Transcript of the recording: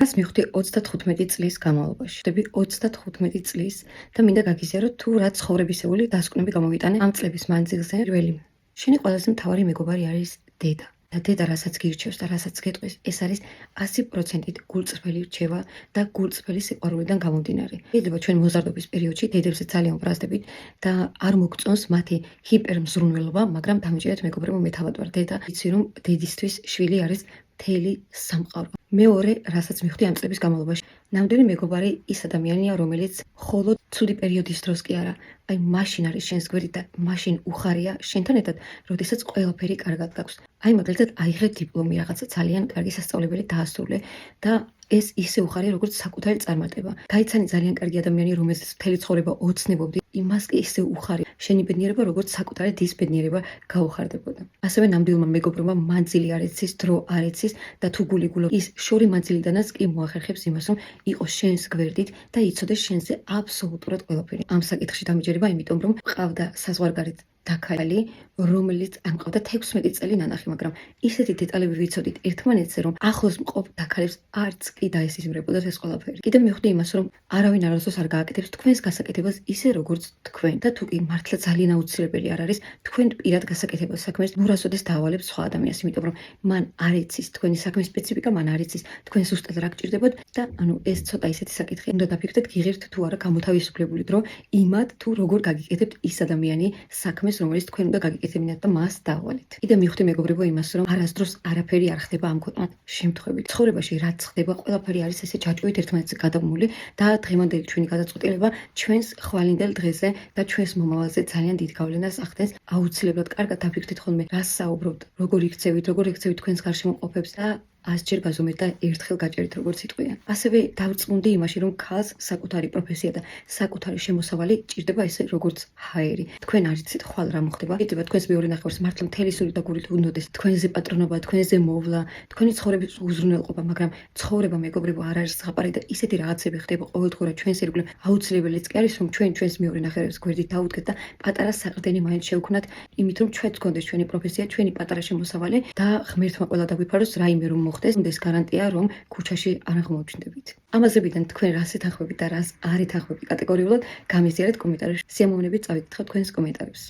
მას მივხვდი 35 წლის განმავლობაში. ხდები 35 წლის და მინდა გაგიზიარო თუ რა ცხოვრებისეული დასკვნები გამოვიტანე ამ წლების მანძილზე. პირველი, შენი ყველაზე მთავარი მეგობარი არის დედა. და დედა რასაც გირჩევს და რასაც გეტყვის, ეს არის 100%-ით გულწრფელი რჩევა და გულწრფელი სიყვარულიდან გამომდინარე. შეიძლება ჩვენ მოზარდობის პერიოდში დედებზე ძალიან ვბრაზდებით და არ მოგწონს მათი ჰიპერმზრუნველობა, მაგრამ დამიჯერეთ მეგობრებო, მე თავად ვარ დედა, ვიცი რომ დედისთვის შვილი არის მთელი სამყარო. მეორე, რასაც მივხვდი ამ წლების განმავლობაში, ნამდვილი მეგობარი ის ადამიანია, რომელიც მხოლოდ ცუდი პერიოდის დროს კი არა, აი მაშინ არის შენს გვერდით და მაშინ უხარია შენთან ერთად, როდესაც ყველაფერი კარგად გაქვს. აი მაგალითად აიღე დიპლომი, რაღაცა ძალიან კარგი სასწავლებელი დაასრულე და ეს ისე უხარია, როგორც საკუთარი წარმატება. გაიცანი ძალიან კარგი ადამიანი, რომელსაც მთელი ცხოვრება ოცნებობდი, იმას კი ისე უხარია. შენი ბედნიერება როგორც საკუთარი დის ბედნიერება გაუხარდებოდა. ასევე ნამდვილმა მეგობრებმა მანძილი არ ეცის, დრო არ ეცის და თუ გულიგულო ის შორი მანძილიდანაც კი მოახერხებს იმას, რომ იყოს შენს გვერდით და იცოდეს შენზე აბსოლუტურად ყველაფერი. ამ საკითხში დამიჯერება, იმიტომ რომ ყავდა საზღვარგარეთ დაქალი, რომელიც ამყავდა 16 წელი ნანახი, მაგრამ ისეთი დეტალები ვიცოდით ერთმანეთზე, რომ ახლოს მყოფ დაქალებს არც კი დაესიზმრებოდა ეს ყველაფერი. კიდევ მივხვდი იმას, რომ არავინ არასდროს არ გააკეთებს თქვენს გასაკეთებას ისე, როგორც თქვენ და თუ კი მართლა ძალიან აუცილებელი არ არის, თქვენ პირად გასაკეთებას საქმეს ნურასოდეს დაავალებს სხვა ადამიანს, იმიტომ რომ მან არ იცის თქვენი საქმის სპეციფიკა, მან არ იცის თქვენ ზუსტად რა გჭირდებოდ და ეს ცოტა ისეთი საკითხი. უნდა დაფიქრდეთ, გიღებთ თუ არა გამოთავისუფლებული დრო იმად, თუ როგორ გაგიკეთებთ ის ადამიანი საქმეს, რომელიც თქვენ უნდა გაგიკეთებინათ და მას დაავალეთ. კიდევ მივხვდი მეგობრებო იმას, რომ არასდროს არაფერი არ ხდება ამ ქვეყნად შემთხვევით. ცხოვრებაში რაც ხდება, ყველაფერი არის ესე ჯაჭვით ერთმანეთზე გადაბმული და დღევანდელი ჩვენი გადაწყვეტილება ჩვენს ხვალინდელ დღეზე და ჩვენს მომავალზე ძალიან დიდ გავლენას ახდენს. აუცილებლად კარგად დაფიქრდით ხოლმე, რას საუბრობთ, როგორ იქცევით თქვენს გარშემო მყოფებს და 100-ჯერ გაზომეთ და ერთხელ გაჭერით, როგორც იტყვიან. ასევე დავწმუნდი იმაში, რომ ქალს საკუთარი პროფესია და საკუთარი შემოსავალი ჭირდება ესე როგორც ჰაერი. თქვენ არ იცით ხვალ რა მოხდება. შეიძლება თქვენს მეორე ნახევარს მართლა მთელი სული და გულით უნდოდეს თქვენზე პატრონობა, თქვენზე მოვლა, თქვენი ცხოვრების უზრუნველყოფა, მაგრამ ცხოვრება მეგობრებო არ არის ზღაპარი და ისეთი რაღაცები ხდება ყოველდღურად ჩვენს ირგვლივ. აუცილებელიც კი არის, რომ ჩვენ ჩვენს მეორე ნახევარს გვერდით დავუდგეთ და პატარა საყრდენი მაინც შევქნათ, იმით რომ ჩვენც გქონდეს ჩვენი პროფესია, ჩვენი პატარა შემოსავალი და ღმერთმა ყველა დაგვიფაროს რაიმე რომ მოხდეს, ეს გარანტია რომ ქუჩაში არ აღმოჩნდებით. ამაზებიდან თქვენ რას ეთანხმებით და რას არ ეთანხმებით კატეგორიულად გამიზიარეთ კომენტარებში. სიამოვნებით წავიკითხავთ თქვენს კომენტარებს.